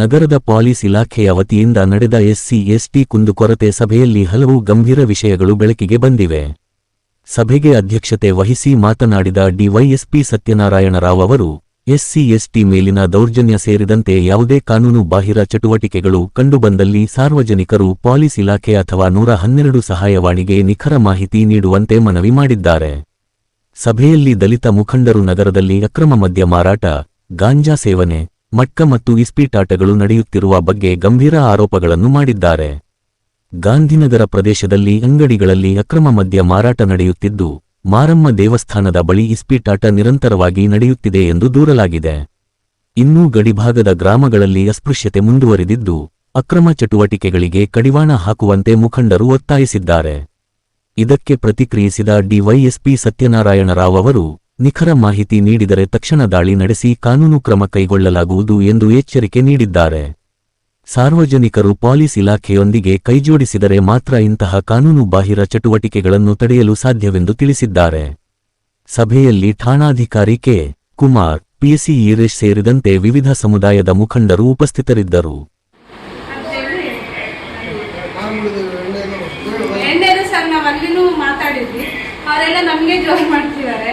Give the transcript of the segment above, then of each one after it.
ನಗರದ ಪೊಲೀಸ್ ಇಲಾಖೆಯ ವತಿಯಿಂದ ನಡೆದ ಎಸ್ಸಿ-ಎಸ್ಟಿ ಕುಂದುಕೊರತೆ ಸಭೆಯಲ್ಲಿ ಹಲವು ಗಂಭೀರ ವಿಷಯಗಳು ಬೆಳಕಿಗೆ ಬಂದಿವೆ. ಸಭೆಗೆ ಅಧ್ಯಕ್ಷತೆ ವಹಿಸಿ ಮಾತನಾಡಿದ ಡಿವೈಎಸ್ಪಿ ಸತ್ಯನಾರಾಯಣ ರಾವ್ ಅವರು, ಎಸ್ಸಿ-ಎಸ್ಟಿ ಮೇಲಿನ ದೌರ್ಜನ್ಯ ಸೇರಿದಂತೆ ಯಾವುದೇ ಕಾನೂನು ಬಾಹಿರ ಚಟುವಟಿಕೆಗಳು ಕಂಡುಬಂದಲ್ಲಿ ಸಾರ್ವಜನಿಕರು ಪೊಲೀಸ್ ಇಲಾಖೆ ಅಥವಾ 112 ಸಹಾಯವಾಣಿಗೆ ನಿಖರ ಮಾಹಿತಿ ನೀಡುವಂತೆ ಮನವಿ ಮಾಡಿದ್ದಾರೆ. ಸಭೆಯಲ್ಲಿ ದಲಿತ ಮುಖಂಡರು ನಗರದಲ್ಲಿ ಅಕ್ರಮ ಮದ್ಯ ಮಾರಾಟ, ಗಾಂಜಾ ಸೇವನೆ, ಮಟ್ಕ ಮತ್ತು ಇಸ್ಪೀಟಾಟಗಳು ನಡೆಯುತ್ತಿರುವ ಬಗ್ಗೆ ಗಂಭೀರ ಆರೋಪಗಳನ್ನು ಮಾಡಿದ್ದಾರೆ. ಗಾಂಧಿನಗರ ಪ್ರದೇಶದಲ್ಲಿ ಅಂಗಡಿಗಳಲ್ಲಿ ಅಕ್ರಮ ಮದ್ಯ ಮಾರಾಟ ನಡೆಯುತ್ತಿದ್ದು, ಮಾರಮ್ಮ ದೇವಸ್ಥಾನದ ಬಳಿ ಇಸ್ಪೀಟಾಟ ನಿರಂತರವಾಗಿ ನಡೆಯುತ್ತಿದೆ ಎಂದು ದೂರಲಾಗಿದೆ. ಇನ್ನೂ ಗಡಿಭಾಗದ ಗ್ರಾಮಗಳಲ್ಲಿ ಅಸ್ಪೃಶ್ಯತೆ ಮುಂದುವರಿದಿದ್ದು, ಅಕ್ರಮ ಚಟುವಟಿಕೆಗಳಿಗೆ ಕಡಿವಾಣ ಹಾಕುವಂತೆ ಮುಖಂಡರು ಒತ್ತಾಯಿಸಿದ್ದಾರೆ. ಇದಕ್ಕೆ ಪ್ರತಿಕ್ರಿಯಿಸಿದ ಡಿವೈಎಸ್ಪಿ ಸತ್ಯನಾರಾಯಣ ರಾವ್ ಅವರು, ನಿಖರ ಮಾಹಿತಿ ನೀಡಿದರೆ ತಕ್ಷಣ ದಾಳಿ ನಡೆಸಿ ಕಾನೂನು ಕ್ರಮ ಕೈಗೊಳ್ಳಲಾಗುವುದು ಎಂದು ಎಚ್ಚರಿಕೆ ನೀಡಿದ್ದಾರೆ. ಸಾರ್ವಜನಿಕರು ಪೊಲೀಸ್ ಇಲಾಖೆಯೊಂದಿಗೆ ಕೈಜೋಡಿಸಿದರೆ ಮಾತ್ರ ಇಂತಹ ಕಾನೂನು ಬಾಹಿರ ಚಟುವಟಿಕೆಗಳನ್ನು ತಡೆಯಲು ಸಾಧ್ಯವೆಂದು ತಿಳಿಸಿದ್ದಾರೆ. ಸಭೆಯಲ್ಲಿ ಠಾಣಾಧಿಕಾರಿ ಕೆ. ಕುಮಾರ್, ಪಿಸಿ ಈರೇಶ್ ಸೇರಿದಂತೆ ವಿವಿಧ ಸಮುದಾಯದ ಮುಖಂಡರು ಉಪಸ್ಥಿತರಿದ್ದರು. ಅವರೆಲ್ಲ ನಮಗೆ ಜೋರು ಮಾಡ್ತಿದ್ದಾರೆ.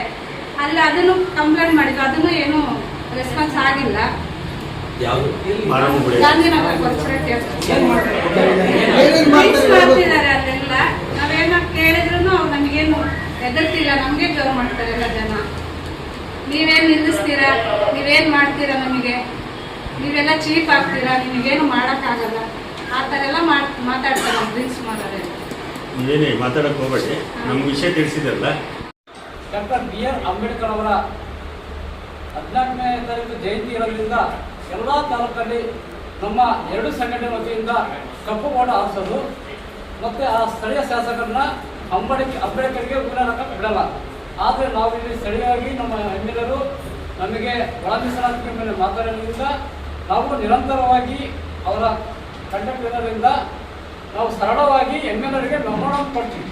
ಅಲ್ಲ ಅದನ್ನು ಕಂಪ್ಲೇಂಟ್ ಮಾಡಿದ್ರು, ಅದನ್ನು ಏನು ರೆಸ್ಪಾನ್ಸ್ ಆಗಿಲ್ಲ. ಗಾಂಧಿನಗರ ಮಾಡ್ತಿದ್ದಾರೆ ಅಲ್ಲೆಲ್ಲ. ನಾವೇನ ಕೇಳಿದ್ರು ನಮಗೇನು ಎದುರ್ತಿಲ್ಲ, ನಮ್ಗೆ ಜೋರು ಮಾಡ್ತಾರೆ ಎಲ್ಲ ಜನ. ನೀವೇನ್ ನಿಲ್ಲಿಸ್ತೀರಾ, ನೀವೇನ್ ಮಾಡ್ತೀರಾ, ನಮಗೆ ನೀವೆಲ್ಲ ಚೀಪ್ ಆಗ್ತೀರಾ, ನಿಮಗೇನು ಮಾಡಕ್ಕಾಗಲ್ಲ, ಆ ಥರ ಎಲ್ಲ ಮಾತಾಡ್ತಾರೆ ಡ್ರಿಂಕ್ಸ್ ಮಾಡೋರೆ. ನೀವೇನೇ ಮಾತಾಡಕ್ಕೆ ಹೋಗಬೇಡಿ, ನಮ್ಗೆ ವಿಷಯ ತಿಳಿಸಿದ್ರಲ್ಲ. Doctor B R. ಅಂಬೇಡ್ಕರ್ ಅವರ 14ನೇ ತಾರೀಕು ಜಯಂತಿ ಇರೋದ್ರಿಂದ ಎಲ್ಲ ತಾಲೂಕಲ್ಲಿ ನಮ್ಮ 2 ಸಂಘಟನೆ ವತಿಯಿಂದ ಕಪ್ಪು ಬೋರ್ಡ್ ಹಾರಿಸೋದು ಮತ್ತು ಆ ಸ್ಥಳೀಯ ಶಾಸಕರನ್ನ ಅಂಬೇಡ್ಕರ್ಗೆ ಉಗ್ರಹಾಕ ಬಿಡಲ್ಲ. ಆದರೆ ನಾವು ಇಲ್ಲಿ ಸ್ಥಳೀಯವಾಗಿ ನಮ್ಮ ಎಮ್ಮೆಲ್ಲರೂ ನಮಗೆ ಒಳ ಮೀಸಲಾತಿ ಮೇಲೆ ಮಾತಾಡೋದ್ರಿಂದ ನಾವು ನಿರಂತರವಾಗಿ ಅವರ ಕಂಡಕ್ಟ್ ಇರೋದ್ರಿಂದ ನಾವು ಸರಳವಾಗಿ ಎಮ್ಮೆಲ್ಲರಿಗೆ ಮೆಮೊರಾಂಡಮ್ ಕೊಡ್ತೀವಿ.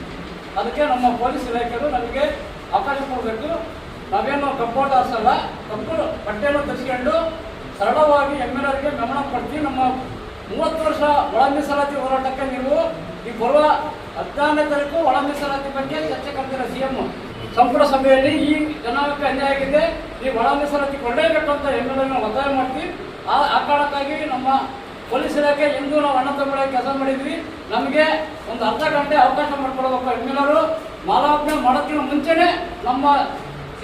ಅದಕ್ಕೆ ನಮ್ಮ ಪೊಲೀಸ್ ಇಲಾಖೆಯವರು ನಮಗೆ ಅವಕಾಶ ಕೊಡಬೇಕು. ನಾವೇನು ಕಪ್ಪೋಟ ಹಾರಿಸಲ್ಲ, ಕಪ್ಪು ಬಟ್ಟೆಯನ್ನು ತರಿಸ್ಕೊಂಡು ಸರಳವಾಗಿ ಎಮ್ಮೆಲ್ಲರಿಗೆ ಮೆಮೊರಾಂಡಮ್ ಕೊಡ್ತೀವಿ. ನಮ್ಮ 30 ವರ್ಷ ಒಳ ಮೀಸಲಾತಿ ಹೋರಾಟಕ್ಕೆ ನೀವು ಈ ಬರುವ 14ನೇ ತಾರೀಕು ಒಳ ಮೀಸಲಾತಿ ಬಗ್ಗೆ ಚರ್ಚೆ ಕರೆದಿರೋ ಸಿಎಂ ಸಂಪುಟ ಸಭೆಯಲ್ಲಿ ಈ ಜನಾಂಗಕ್ಕೆ ಅನ್ಯಾಯ ಆಗಿದೆ, ಈ ಒಳ ಮೀಸಲಾತಿ ಕೊಡಲೇಬೇಕು ಅಂತ ಎಮ್ಮೆಲ್ಲರನ್ನ ಒತ್ತಾಯ ಮಾಡ್ತೀವಿ. ಆ ಕಾರಣಕ್ಕಾಗಿ ನಮ್ಮ ಪೊಲೀಸ್ ಇಲಾಖೆ ಇಂದು ನಾವು ಅಣ್ಣ ತಮ್ಮಗಳಿಗೆ ಕೆಲಸ ಮಾಡಿದ್ವಿ. ನಮಗೆ ಒಂದು ಅರ್ಧ ಗಂಟೆ ಅವಕಾಶ ಮಾಡಿಕೊಡ್ಬೇಕು. ಎಮ್ಮೆಲ್ಲರು ಮಾಲಾರ್ಪಣೆ ಮಾಡೋಕ್ಕಿಂತ ಮುಂಚೆನೆ ನಮ್ಮ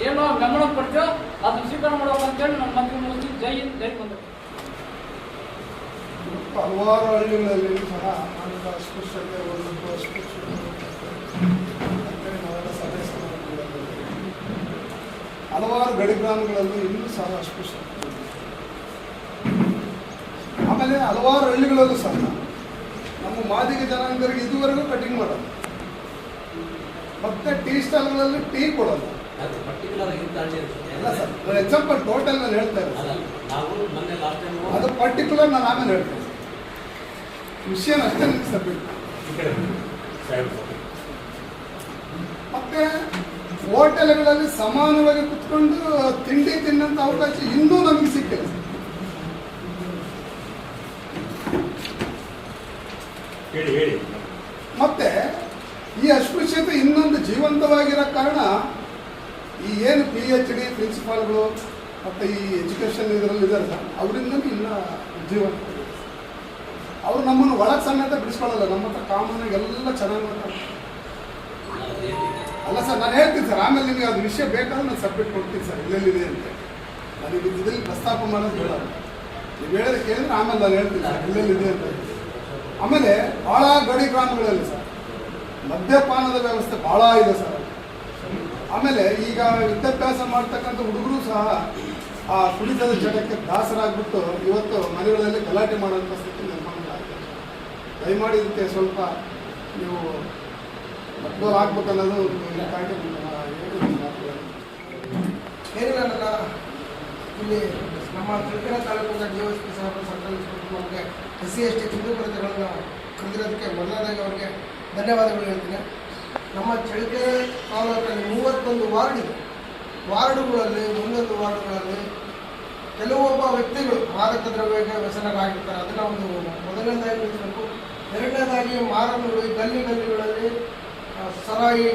ಏನೋ ಮೆಮೊರಾಂಡಮ್ ಕೊಡ್ತೀವೋ ಅದನ್ನು ಸ್ವೀಕಾರ ಮಾಡಬೇಕು ಅಂತೇಳಿ ನಮ್ಮ ಮಂತ್ರಿ ಮುಗಿಸಿ ಜೈ ಹಿಂದ್ ಜೈ ಬಂದರು. ಹಲವಾರು ಹಳ್ಳಿಗಳಲ್ಲಿ ಸಹ ಅಸ್ಪೃಶ್ಯತೆ ಹಲವಾರು ಗಡಿ ಗ್ರಾಮಗಳಲ್ಲಿ ಇನ್ನೂ ಸಹ ಅಸ್ಪೃಶ್ಯತೆ. ಆಮೇಲೆ ಹಲವಾರು ಹಳ್ಳಿಗಳಲ್ಲೂ ಸಹ ನಮ್ಮ ಮಾದಿಗ ಜನಾಂಗರಿಗೆ ಇದುವರೆಗೂ ಕಟಿಂಗ್ ಮಾಡೋದು, ಮತ್ತೆ ಟೀ ಸ್ಟಾಲ್ಗಳಲ್ಲಿ ಟೀ ಕೊಡೋದು. ಅಲ್ಲ ಸರ್, ಎಕ್ಸಾಂಪಲ್ ಟೋಟಲ್ ನಾನು ಹೇಳ್ತಾ ಇರೋದು, ಅದು ಪರ್ಟಿಕ್ಯುಲರ್ ನಾನು ಆಮೇಲೆ ಹೇಳ್ತೇನೆ. ವಿಷಯನ ಅಷ್ಟೇ ನಿಲ್ಲಿಸಬೇಕು. ಮತ್ತೆ ಹೋಟೆಲ್ಗಳಲ್ಲಿ ಸಮಾನವಾಗಿ ಕುತ್ಕೊಂಡು ತಿಂಡಿ ತಿನ್ನಂತ ಅವಕಾಶ ಇನ್ನೂ ನಮಗೆ ಸಿಕ್ಕಿಲ್ಲ. ಮತ್ತೆ ಈ ಅಸ್ಪೃಶ್ಯತೆ ಇನ್ನೊಂದು ಜೀವಂತವಾಗಿರೋ ಕಾರಣ ಈ ಏನು PhD ಪ್ರಿನ್ಸಿಪಾಲ್ಗಳು ಮತ್ತು ಈ ಎಜುಕೇಷನ್ ಇದರಲ್ಲಿ ಇದಾರಲ್ಲ, ಅವರಿಂದ ಇಲ್ಲ ಜೀವಂತ. ಅವರು ನಮ್ಮನ್ನು ಒಳಗೆ ಸಮೇತ ಬಿಡಿಸ್ಕೊಳ್ಳಲ್ಲ. ನಮ್ಮ ಹತ್ರ ಕಾಮನ್ನಾಗಿ ಎಲ್ಲ ಚೆನ್ನಾಗಿ ಮಾಡ್ತಾರೆ. ಅಲ್ಲ ಸರ್, ನಾನು ಹೇಳ್ತೀನಿ ಸರ್, ಆಮೇಲೆ ನಿಮಗೆ ಅದು ವಿಷಯ ಬೇಕಾದ್ರೆ ನಾನು ಸಬ್ಮಿಟ್ ಕೊಡ್ತೀನಿ ಸರ್, ಎಲ್ಲೆಲ್ಲಿದೆ ಅಂತ. ನನಗೆ ಇದರಲ್ಲಿ ಪ್ರಸ್ತಾಪ ಮಾಡೋದು ಹೇಳೋದು, ನೀವು ಹೇಳಿದ್ರೆ ಕೇಳಿದ್ರೆ ಆಮೇಲೆ ನಾನು ಹೇಳ್ತೀನಿ ಸರ್ ಎಲ್ಲೆಲ್ಲಿದೆ ಅಂತ. ಆಮೇಲೆ ಭಾಳ ಗಡಿ ಗ್ರಾಮಗಳಲ್ಲಿ ಸರ್ ಮದ್ಯಪಾನದ ವ್ಯವಸ್ಥೆ ಭಾಳ ಇದೆ ಸರ್. ಆಮೇಲೆ ಈಗ ವಿದ್ಯಾಭ್ಯಾಸ ಮಾಡ್ತಕ್ಕಂಥ ಹುಡುಗರು ಸಹ ಆ ಕುಡಿತದ ಚಟಕ್ಕೆ ದಾಸರಾಗ್ಬಿಟ್ಟು ಇವತ್ತು ಮನೆಗಳಲ್ಲಿ ಗಲಾಟೆ ಮಾಡೋಂಥ ಸ್ಥಿತಿ ನಿರ್ಮಾಣ ಆಗಿದೆ. ದಯಮಾಡಿ ಇದಕ್ಕೆ ಸ್ವಲ್ಪ ನೀವು ಮಕ್ಕಳು ಆಗ್ಬೇಕನ್ನೋದು ಏನಿಲ್ಲ. ನನ್ನ ಇಲ್ಲಿ ನಮ್ಮ ಚಳ್ಳಕೆರೆ ತಾಲೂಕಿನ DOSP ಸಾಹೇಬರು ಸರ್ಕಲ್ ಇನ್ಸ್ಪೆಕ್ಟರ್ ನಮಗೆ SC/ST ಕುಂದುಕೊರತೆಗಳನ್ನು ಕರೆದಿರೋದಕ್ಕೆ ಮೊದಲನೇದಾಗಿ ಅವರಿಗೆ ಧನ್ಯವಾದಗಳು ಹೇಳ್ತೀನಿ. ನಮ್ಮ ಚಳ್ಳಕೆರೆ ತಾಲೂಕಿನಲ್ಲಿ 31 ವಾರ್ಡ್ ಇದೆ. ವಾರ್ಡುಗಳಲ್ಲಿ ಒಂದೊಂದು ವಾರ್ಡುಗಳಲ್ಲಿ ಕೆಲವೊಬ್ಬ ವ್ಯಕ್ತಿಗಳು ಮಾದಕ ದ್ರವ್ಯಕ್ಕೆ ವ್ಯಸನರಾಗಿರ್ತಾರೆ, ಅದನ್ನು ಒಂದು ಮೊದಲನೇದಾಗಿ ನಿಲ್ಲಿಸಬೇಕು. ಎರಡನೇದಾಗಿ ಮಾರನಗಳು ಗಲ್ಲಿಗಳಲ್ಲಿ ಸರಾಯಿ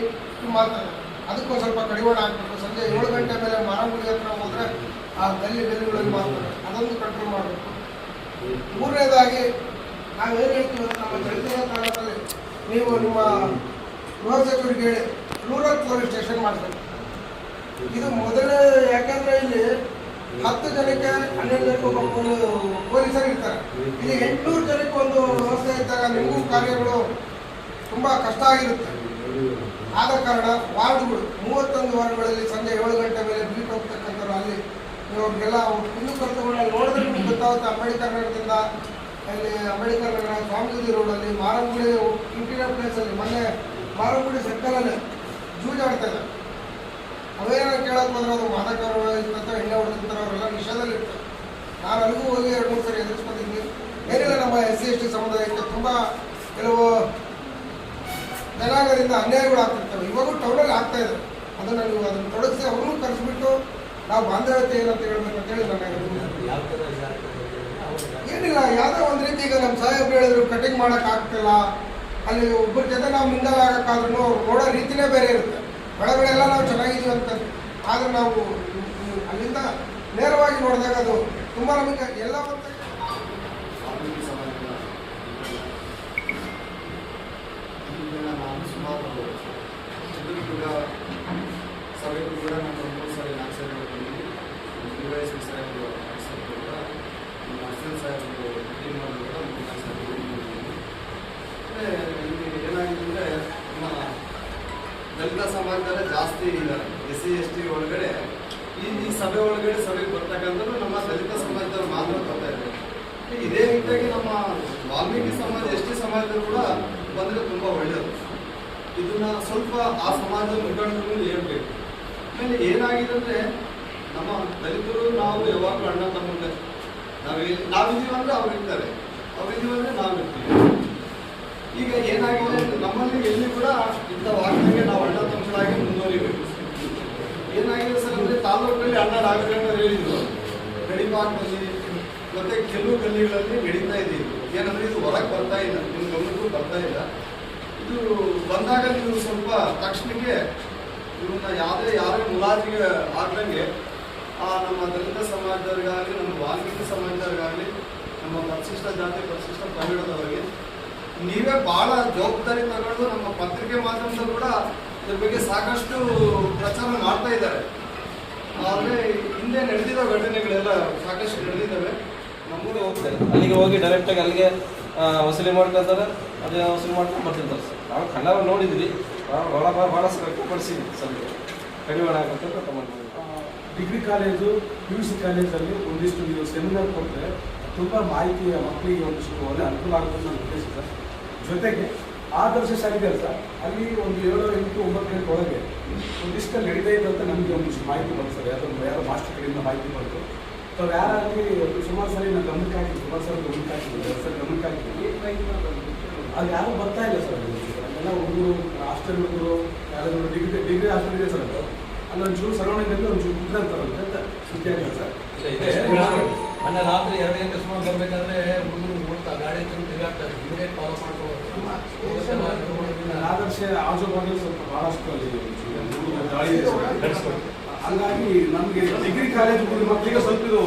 ಮಾಡ್ತಾರೆ, ಅದಕ್ಕೊಂದು ಸ್ವಲ್ಪ ಕಡಿವಾಣ ಹಾಕಬೇಕು. ಸಂಜೆ 7 ಗಂಟೆ ಮೇಲೆ ಮಾರನಗುಡಿ ಹತ್ರ ಹೋದರೆ ಆ ಗಲ್ಲಿಗಳಲ್ಲಿ ಮಾಡ್ತಾರೆ, ಅದೊಂದು ಕಂಟ್ರೋಲ್ ಮಾಡಬೇಕು. ಮೂರನೇದಾಗಿ ನಾವೇನು ಹೇಳ್ತೀವಿ ಅಂದರೆ ನಮ್ಮ ಚಳಿತ ಕಾಲದಲ್ಲಿ ನೀವು ನಿಮ್ಮ ಗೃಹ ಸಚಿವರಿಗೆ ಹೇಳಿ ರೂರಲ್ ಪೊಲೀಸ್ ಸ್ಟೇಷನ್ ಮಾಡಬೇಕು. ಇದು ಮೊದಲೇ, ಯಾಕಂದರೆ ಇಲ್ಲಿ 10 ಜನಕ್ಕೆ 12 ಜನಕ್ಕೆ ಒಬ್ಬ ಪೊಲೀಸರು ಇರ್ತಾರೆ. ಇಲ್ಲಿ 800 ಜನಕ್ಕೆ ಒಂದು ವ್ಯವಸ್ಥೆ ಇದ್ದಾಗ ನಿಮಗೂ ಕಾರ್ಯಗಳು ತುಂಬ ಕಷ್ಟ ಆಗಿರುತ್ತೆ. ಆದ ಕಾರಣ ವಾರ್ಡ್ಗಳು 31 ವಾರ್ಡ್ಗಳಲ್ಲಿ ಸಂಜೆ 7 ಗಂಟೆ ಮೇಲೆ ಬೀಟ್ ಹೋಗ್ತಕ್ಕಂಥವ್ರು ಅಲ್ಲಿ ಅವ್ರಿಗೆಲ್ಲ ಕುಂದು ಕರ್ತವ್ಯ ನೋಡಿದ್ರೆ ನಿಮ್ಗೆ ಗೊತ್ತಾಗುತ್ತೆ. ಅಂಬೇಡ್ಕರ್ ನಗರದಿಂದ ಅಲ್ಲಿ ಅಂಬೇಡ್ಕರ್ ನಗರ ಸ್ವಾಮೀಜಿ ರೋಡಲ್ಲಿ ಮಾರನಗುಡಿ ಇಂಟೀರಿಯರ್ ಪ್ಲೇಸಲ್ಲಿ ಮೊನ್ನೆ ಮಾರನಗುಡಿ ಸರ್ಕಲಲ್ಲಿ ಜೂಜಾಡ್ತಾ ಇದ್ದಾರೆ. ಅವೇನೋ ಕೇಳಕ್ಕೆ ಹೋದ್ರೆ ಅದು ಮಾದಕ ಇರ್ತಂತ ಎಣ್ಣೆ ಹೊಡೆದಿರ್ತಾರೆ, ಅವರೆಲ್ಲ ನಿಷೇಧದಲ್ಲಿ ಇರ್ತಾರೆ. ನಾನು ಅಲ್ಲಿಗೂ ಹೋಗಿ 2-3 ಸರಿ ಎದುರಿಸ್ಕೊಂಡಿದ್ದೀನಿ. ಏನಿಲ್ಲ, ನಮ್ಮ SC/ST ಸಮುದಾಯಕ್ಕೆ ತುಂಬ ಕೆಲವು ಜನಾಂಗದಿಂದ ಅನ್ಯಾಯಗಳು ಆಗ್ತಿರ್ತವೆ. ಇವಾಗೂ ಟೌನಲ್ಲಿ ಆಗ್ತಾ ಇದೆ. ಅದನ್ನು ನೀವು ಅದನ್ನು ತೊಡಗಿಸಿ ಅವ್ರನ್ನೂ ಕರೆಸಿಬಿಟ್ಟು ನಾವು ಬಾಂಧವ್ಯತೆ ಏನಂತ ಹೇಳ್ಬೇಕು ಅಂತೇಳಿ ನನಗೆ ಏನಿಲ್ಲ, ಯಾವುದೋ ಒಂದು ರೀತಿ ಈಗ ನಮ್ಮ ಸಾಹೇಬ್ರು ಹೇಳಿದ್ರು ಕಟಿಂಗ್ ಮಾಡೋಕೆ ಆಗ್ತಿಲ್ಲ, ಅಲ್ಲಿ ಒಬ್ಬರ ಜೊತೆ ನಾವು ಮಿಂಗಲ್ ಆಗೋಕ್ಕಾದ್ರೂ ಅವ್ರು ನೋಡೋ ರೀತಿನೇ ಬೇರೆ ಇರುತ್ತೆ. ಬೆಳೆ ಎಲ್ಲ ನಾವು ಚೆನ್ನಾಗಿದ್ದೀವಿ ಅಂತ, ಆದರೆ ನಾವು ಅಲ್ಲಿಂದ ನೇರವಾಗಿ ನೋಡಿದಾಗ ಅದು ತುಂಬ ನಮಗೆ ಎಲ್ಲ ಸಭೆಗೂ ಕೂಡ ನಾನು 3 ಸಾರಿ 4 ಸಾರಿ ಬಂದಿದ್ದೀನಿ. DYSP ಸಾಹೇಬರು ಕೂಡ ನಮ್ಮ ಅರ್ಸನ್ ಸಾಹೇಬರು ಮೀಟಿಂಗ್ ಮಾಡೋದು ಕೂಡ 3-4 ಸಾರಿ ಬಂದಿದ್ದೀನಿ. ಇಲ್ಲಿ ಏನಾಗಿದೆ ಅಂದರೆ ನಮ್ಮ ದಲಿತ ಸಮಾಜದಲ್ಲೇ ಜಾಸ್ತಿ ಇದ್ದಾರೆ. SC/ST ಒಳಗಡೆ ಈ ಸಭೆ ಒಳಗಡೆ ಸಭೆಗೆ ಬರ್ತಕ್ಕಂಥದ್ದು ನಮ್ಮ ದಲಿತ ಸಮಾಜದವ್ರು ಮಾತ್ರ ಬರ್ತಾ ಇದ್ದಾರೆ. ಇದೇ ರೀತಿಯಾಗಿ ನಮ್ಮ ವಾಲ್ಮೀಕಿ ಸಮಾಜ ST ಸಮಾಜದವರು ಕೂಡ ಬಂದರೆ ತುಂಬ ಒಳ್ಳೆಯದು. ಇದನ್ನ ಸ್ವಲ್ಪ ಆ ಸಮಾಜದ ಮುಖಂಡರು ಹೇಳ್ಬೇಕು. ಆಮೇಲೆ ಏನಾಗಿದೆ ಅಂದರೆ ನಮ್ಮ ದಲಿತರು ನಾವು ಯಾವಾಗಲೂ ಅಣ್ಣ ತಮ್ಮಂತೆ ನಾವಿದ್ದೀವಿ ಅಂದರೆ ಅವ್ರು ಇರ್ತಾರೆ, ಅವ್ರಿದ್ದೀವಿ ಅಂದರೆ ನಾವು ಇರ್ತೀವಿ. ಈಗ ಏನಾಗಿದೆ ನಮ್ಮಲ್ಲಿ ಎಲ್ಲಿ ಕೂಡ ಇಂಥ ವಾಕ್ಯಕ್ಕೆ ನಾವು ಅಣ್ಣ ತಮ್ಮಗಳಾಗಿ ಮುಂದುವರಿಬೇಕು. ಏನಾಗಿದೆ ಸರ್ ಅಂದರೆ ತಾಲೂಕಿನಲ್ಲಿ ಅಣ್ಣ ನಾಗರಿಕರು ಹೇಳಿದ್ರು ಗಡಿಪಾಕದಲ್ಲಿ ಮತ್ತೆ ಕೆಲವು ಗಲ್ಲಿಗಳಲ್ಲಿ ನಡೀತಾ ಇದ್ದೀವಿ. ಏನಂದರೆ ಇದು ಹೊರಗೆ ಬರ್ತಾ ಇಲ್ಲ, ನಿಮ್ಮ ಗಮನಕ್ಕೂ ಬರ್ತಾ ಇಲ್ಲ. ಇದು ಬಂದಾಗ ನೀವು ಸ್ವಲ್ಪ ತಕ್ಷಣಕ್ಕೆ ಇವನ್ನ ಯಾರೇ ಮುಲಾಜಿಗೆ ಆಗ್ದಂಗೆ ನಮ್ಮ ದಲಿತ ಸಮಾಜದವ್ರಿಗಾಗಲಿ, ನಮ್ಮ ವಾಲ್ಮೀಕಿ ಸಮಾಜದವ್ರಿಗಾಗಲಿ, ನಮ್ಮ ಪರಿಶಿಷ್ಟ ಜಾತಿ ಪರಿಶಿಷ್ಟ ಪಂಗಡದವರಿಗೆ ನೀವೇ ಭಾಳ ಜವಾಬ್ದಾರಿ ತಗೊಂಡು ನಮ್ಮ ಪತ್ರಿಕೆ ಮಾಧ್ಯಮದಲ್ಲೂ ಕೂಡ ಇದ್ರ ಬಗ್ಗೆ ಸಾಕಷ್ಟು ಪ್ರಚಾರ ಮಾಡ್ತಾ ಇದ್ದಾರೆ. ಆದರೆ ಹಿಂದೆ ನಡೆದಿರೋ ಘಟನೆಗಳೆಲ್ಲ ಸಾಕಷ್ಟು ನಡೆದಿದ್ದಾವೆ. ನಮ್ಮೂರು ಹೋಗ್ತಾರೆ, ಅಲ್ಲಿಗೆ ಹೋಗಿ ಡೈರೆಕ್ಟಾಗಿ ಅಲ್ಲಿಗೆ ವಸೂಲಿ ಮಾಡ್ಕೊಳ್ತಾರೆ, ಅದೇ ವಸೂಲಿ ಮಾಡ್ಕೊಂಡು ಬರ್ತಿರ್ತಾರೆ ಸರ್. ನಾವು ಕಣ್ಣಾರ ನೋಡಿದ್ವಿ, ಭಾಳ ವ್ಯಕ್ತಪಡಿಸಿದ್ವಿ ಸ್ವಲ್ಪ ಕಡಿವಾಣ ಹಾಕಂತ ತಗೊಂಡು. ಡಿಗ್ರಿ ಕಾಲೇಜು PUC ಕಾಲೇಜಲ್ಲಿ ಒಂದಿಷ್ಟು ನೀವು ಸೆಮಿನಾರ್ ಕೊಟ್ಟರೆ ತುಂಬ ಮಾಹಿತಿ ಮಕ್ಕಳಿಗೆ ಒಂದಿಷ್ಟು ಒಳ್ಳೆ ಅನುಕೂಲ ಆಗುತ್ತೆ ನನ್ನ ಉದ್ದೇಶ ಸರ್. ಜೊತೆಗೆ ಆದರ್ಶ ಶಾಲೆ ಸರ್, ಅಲ್ಲಿ ಒಂದು 7, 8, 9 ಗಂಟೆ ಒಳಗೆ ಒಂದಿಷ್ಟು ನಡೀತಾ ಇದೆ ಅಂತ ನಮಗೆ ಒಂದಿಷ್ಟು ಮಾಹಿತಿ ಬಂತು ಸರ್. ಯಾರೋ ಮಾಸ್ಟರ್ ಕಡೆಯಿಂದ ಮಾಹಿತಿ ಬಂತು. ಸೊ ಯಾರಾಗಲಿ ಸುಮಾರು ಸರಿ ನಾನು ಗಮನಕ್ಕೆ ಹಾಕಿದ್ವಿ, ಸುಮಾರು ಸರಿ ಗಮನಕ್ಕೆ ಹಾಕಿದ್ವಿ ಸರ್, ಗಮನಕ್ಕೆ ಹಾಕಿದ್ವಿ. ಅಲ್ಲಿ ಯಾರೂ ಬರ್ತಾ ಇಲ್ಲ ಸರ್. ಅಲ್ಲೆಲ್ಲ ಹುಡುಗರು ಹಾಸ್ಟೆಲ್ ಹುಡುಗರು ಯಾರಾದರೂ ಡಿಗ್ರಿ ಹಾಸ್ಟೆಲ್ ಇದೆ ಸರ್. ಅದು ಅಲ್ಲೊಂಚೂರು ಸರೌಂಡಿಂಗಲ್ಲಿ ಒಂಚೂರು ಕುದ್ರಂತಾರಂತೆ ಅಂತ ವಿದ್ಯಾರ್ಥಿ ಸರ್. ಮೊನ್ನೆ ರಾತ್ರಿ 2 ಗಂಟೆ ಸುಮಾರು ಬರಬೇಕಾದ್ರೆ ಹುಡುಗರು ಓಡ್ತಾ ಗಾಡಿ ತಿರುಗಾಡ್ತಾರೆ, ಇಮಿಡಿಯೇಟ್ ಫಾಲೋ ಮಾಡ್ಕೊಂಡು ಆದರ್ಶ ಆಜುಬಾಜು ಸ್ವಲ್ಪ ಭಾಳಷ್ಟು ಅಲ್ಲಿ ದಾಳಿ ಇದೆ. ಹಂಗಾಗಿ ನಮಗೆ ಡಿಗ್ರಿ ಕಾಲೇಜ್ ಮಕ್ಕಳಿಗೆ ಸ್ವಲ್ಪ ಇದು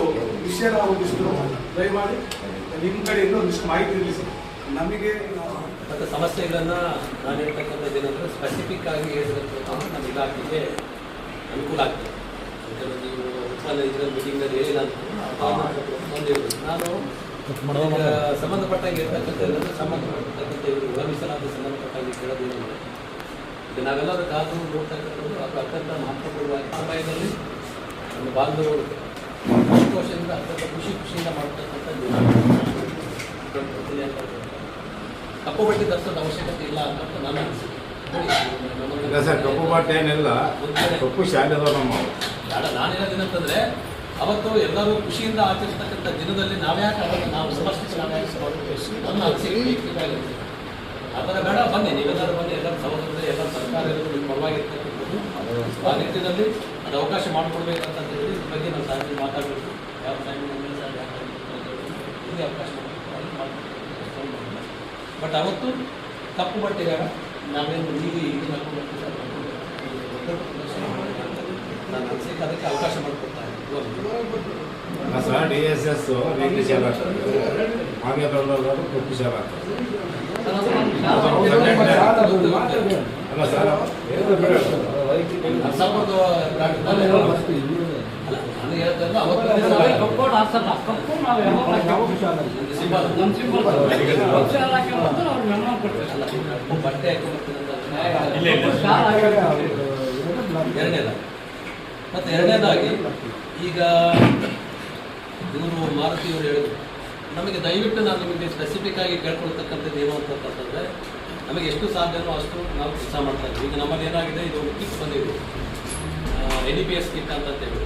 ವಿಷಯ ಒಂದಿಷ್ಟು ದಯಮಾಡಿ ನಿಮ್ಮ ಕಡೆಯಿಂದ ಒಂದಿಷ್ಟು ಮಾಹಿತಿ ಇರಲಿ ಸರ್. ನಮಗೆ ಮತ್ತು ಸಮಸ್ಯೆಗಳನ್ನು ನಾನು ಹೇಳ್ತಕ್ಕಂಥದ್ದು ಏನಂದರೆ ಸ್ಪೆಸಿಫಿಕ್ ಆಗಿ ಹೇಳಿದಂಥ ನಮ್ಮ ಇಲಾಖೆಗೆ ಅನುಕೂಲ ಆಗ್ತದೆ. ನೀವು ಉತ್ಪನ್ನ ಇದರಲ್ಲಿ ಮೀಟಿಂಗ್ನಲ್ಲಿ ಹೇಳಿಲ್ಲ ಅಂತ ಒಂದಿರ್ಬೋದು. ನಾನು ಸಂಬಂಧಪಟ್ಟಾಗಿ ಇರ್ತಕ್ಕಂಥ ಸಂಬಂಧಪಟ್ಟಂಥ ಇವರು ಮೀಸಲಾದ ಸಂಬಂಧಪಟ್ಟಾಗಿ ಕೇಳೋದೇನು ಈಗ ನಾವೆಲ್ಲರೂ ಕಾದು ನೋಡ್ತಕ್ಕಂಥದ್ದು ಅದು ಅತ್ಯಂತ ಮಹತ್ವಪೂರ್ಣ ಸಮಯದಲ್ಲಿ ನಮ್ಮ ಬಾಂಧವರು ಸಂತೋಷದಿಂದ ಅತ್ಯಂತ ಖುಷಿಯಿಂದ ಮಾಡ್ತಕ್ಕಂಥದ್ದು ಕಪ್ಪು ಬಟ್ಟೆ ಧರಿಸೋದು ಅವಶ್ಯಕತೆ ಇಲ್ಲ ಅಂತ ನಾನು ಅನಿಸಿಕೆ. ಇಲ್ಲ ಸರ್, ಕಪ್ಪು ಬಟ್ಟೆ ಏನಿಲ್ಲ, ಕಪ್ಪು ಶಾಲೆ ಅದಾವ ನಮ್ಮ. ನಾನು ಹೇಳೋದೇನಂತಂದರೆ ಅವತ್ತು ಎಲ್ಲರೂ ಖುಷಿಯಿಂದ ಆಚರಿಸ್ತಕ್ಕಂಥ ದಿನದಲ್ಲಿ ನಾವ್ಯಾಕೆ ಅವತ್ತು ನಾವು ಸಮರ್ಪಿಸಿ ನನ್ನ ಅನಿಸಿಕೆ ಅದರ ಬೇಡ. ಬನ್ನಿ, ನೀವೆಲ್ಲರೂ ಬನ್ನಿ, ಎಲ್ಲರೂ ಸಹೋದರರು, ಎಲ್ಲ ಸರ್ಕಾರ ಎಲ್ಲರೂ ನಿಮ್ಮ ಪರವಾಗಿರ್ತಕ್ಕಂಥದ್ದು. ಆ ನಿಟ್ಟಿನಲ್ಲಿ ಅದು ಅವಕಾಶ ಮಾಡಿಕೊಡ್ಬೇಕಂತ ಹೇಳಿ ಇದ್ರ ಬಗ್ಗೆ ನಾವು ಸಾಧ್ಯ ಮಾತಾಡಬೇಕು. ಯಾವ ಟೈಮ್ ಅವಕಾಶ ಬಟ್ ಅವತ್ತು ಕಪ್ಪು ಬಟ್ಟೆಗಾರ ನಾವೇನು ನೀವು ಈಗ ಕಪ್ಪು ಬಟ್ಟೆ ನಾನು ಅನ್ಸಕ್ಕೆ ಅದಕ್ಕೆ ಅವಕಾಶ ಮಾಡಿಕೊಡ್ತಾ ಇದ್ದೀನಿ. ಸರ್ DSS ರೇಖೆ ಶಾಲೆ ಆಗ್ತದೆ, ಹಾಗೆ ದೊಡ್ಡವರು ಕಪ್ಪು ಶಾಲೆ ಆಗ್ತದೆ. ಅಲ್ಲ ಸರ್ ನಾನು ಹೇಳ್ತಲ್ಲ ಅವತ್ತು ಬಟ್ಟೆ ಎರಡನೇದ ಮತ್ತು ಎರಡನೇದಾಗಿ ಈಗ ಇವರು ಮಾರುತಿಯವರು ಹೇಳಿದ್ರು ನಮಗೆ ದಯವಿಟ್ಟು ನಾನು ನಿಮಗೆ ಸ್ಪೆಸಿಫಿಕ್ ಆಗಿ ಕೇಳ್ಕೊಳ್ತಕ್ಕಂಥದ್ದು ಏನು ಅಂತಂತಂದರೆ ನಮಗೆ ಎಷ್ಟು ಸಾಧ್ಯನೋ ಅಷ್ಟು ನಾವು ಕೆಲಸ ಮಾಡ್ತಾ ಇದ್ದೀವಿ. ಈಗ ನಮ್ಮಲ್ಲಿ ಏನಾಗಿದೆ, ಇದು ಒಂದು ಕಿಟ್ ಬಂದಿದೆ, NDPS ಕಿಟ್ ಅಂತೇಳಿ.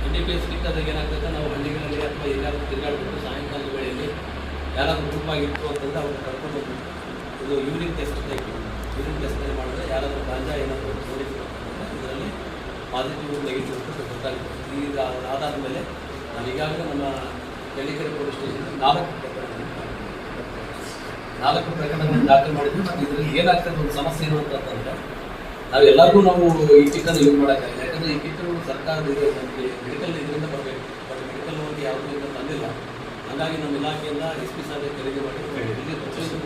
NDPS ಕಿಟ್ ಅದಾಗ ಏನಾಗ್ತದೆ, ನಾವು ಹಳ್ಳಿಗಳಲ್ಲಿ ಅಥವಾ ಎಲ್ಲಾದ್ರೂ ತಿರುಗಾಡ್ಬಿಟ್ಟು ಸಾಯಂಕಾಲದ ವೇಳೆಯಲ್ಲಿ ಯಾರಾದರೂ ಗ್ರೂಪ್ ಆಗಿತ್ತು ಅಂತಂದರೆ ಅವ್ರನ್ನ ಕರ್ಕೊಂಡು ಇದು ಯೂರಿನ್ ಟೆಸ್ಟ್ ಯೂರಿನ್ ಟೆಸ್ಟ್ ಮಾಡಿದ್ರೆ ಯಾರಾದರೂ ಗಾಂಜಾ ಏನಾದರೂ ನೋಡಿದ್ರು ಇದರಲ್ಲಿ ಪಾಸಿಟಿವ್ ನೆಗೆಟಿವ್ ಅಂತ ಗೊತ್ತಾಗುತ್ತೆ. ಈಗ ಅದಾದ ಮೇಲೆ ನಾವು ಈಗಾಗಲೇ ನಮ್ಮ ಚಳ್ಳಕೆರೆ ಪೊಲೀಸ್ ಸ್ಟೇಷನ್ 4 ಪ್ರಕರಣಗಳನ್ನು ದಾಖಲು ಮಾಡಿದ್ವಿ. ಮತ್ತು ಇದರಲ್ಲಿ ಏನಾಗ್ತದೆ ಒಂದು ಸಮಸ್ಯೆ ಏನು ಅಂತಂದರೆ ನಾವು ಎಲ್ಲರಿಗೂ ನಾವು ಈ ಕಿಟ್ಟನ್ನು ಯೂಸ್ ಮಾಡೋಕ್ಕಾಗಿಲ್ಲ. ಯಾಕಂದರೆ ಈ ಕಿಟ್ಟು ಸರ್ಕಾರದ ನಮಗೆ ಮೆಡಿಕಲ್ ಇದರಿಂದ ಬರಬೇಕು, ಬಟ್ ಮೆಡಿಕಲ್ ಹೋಗಿ ಯಾವುದೂ ಇದನ್ನು ತಂದಿಲ್ಲ. ಹಾಗಾಗಿ ನಮ್ಮ ಇಲಾಖೆಯಿಂದ SP ಸಾಹೇಬ್ ಖರೀದಿ ಮಾಡಿ ಇಲ್ಲಿ ಪೊಲೀಸ್ ಸ್ಟೇಷನ್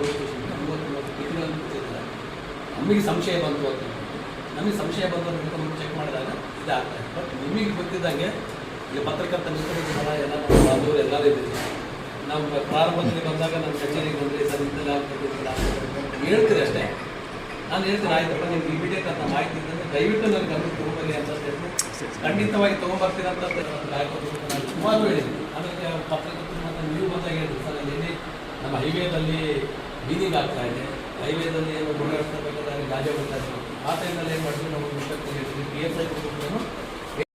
30 ಕಿಟ್ಗಳನ್ನು ಕೊಟ್ಟಿದ್ದಾರೆ. ನಮಗೆ ಸಂಶಯ ಬಂತು ಅಂತ ನಮಗೆ ಸಂಶಯ ಬಂದು ನಮಗೆ ಚೆಕ್ ಮಾಡಿದಾಗ ಇದೇ ಆಗ್ತಾಯಿದೆ. ಬಟ್ ನಿಮಗೆ ಗೊತ್ತಿದ್ದಂಗೆ ಈಗ ಪತ್ರಕರ್ತ ಮಿತ್ರಗಳ ಎಲ್ಲ ಬಾಂಧವರು ಎಲ್ಲರೂ ಇದ್ದೀವಿ. ನಾವು ಪ್ರಾರಂಭದಲ್ಲಿ ಬಂದಾಗ ನಮ್ಮ ಕಚೇರಿಗೆ ಬಂದರೆ ಸರ್ ಇಂತೆಲ್ಲ ಹೇಳ್ತೀರಿ ಅಷ್ಟೇ. ನಾನು ಹೇಳ್ತೀನಿ ಆಯ್ತಪ್ಪ ನಿಮ್ಗೆ ಇಮಿಡಿಯೇಟ್ ಅಂತ ಮಾಹಿತಿ ಇದ್ದರೆ ದಯವಿಟ್ಟು ನನಗೆ ಗಮನಕ್ಕೆ ತೊಗೊಂಬರ್ಲಿ ಅಂತ ಹೇಳ್ತೀನಿ. ಖಂಡಿತವಾಗಿ ತೊಗೊಂಬರ್ತೀನಿ ಅಂತ ನಾನು ಸುಮಾರು ಹೇಳಿದ್ದೀನಿ. ಅದಕ್ಕೆ ಪತ್ರಕರ್ತರು ಮತ್ತು ನೀವು ಬಂದಾಗ ಹೇಳಿದ್ರಿ ಸರ್ ಅಲ್ಲಿ ನಮ್ಮ ಹೈವೇದಲ್ಲಿ ಬೀದಿಗೆ ಆಗ್ತಾ ಇದೆ, ಹೈವೇದಲ್ಲಿ ಏನು ಓಡಾಡ್ತಾ ಬೇಕಾದ್ರೆ ಗಾಜೆ ಬರ್ತಾ ಇದೆ. ಆ ಟೈಮಲ್ಲಿ ಏನು ಮಾಡಿದ್ವಿ, ನಾವು ಹೇಳಿದ್ವಿ PSI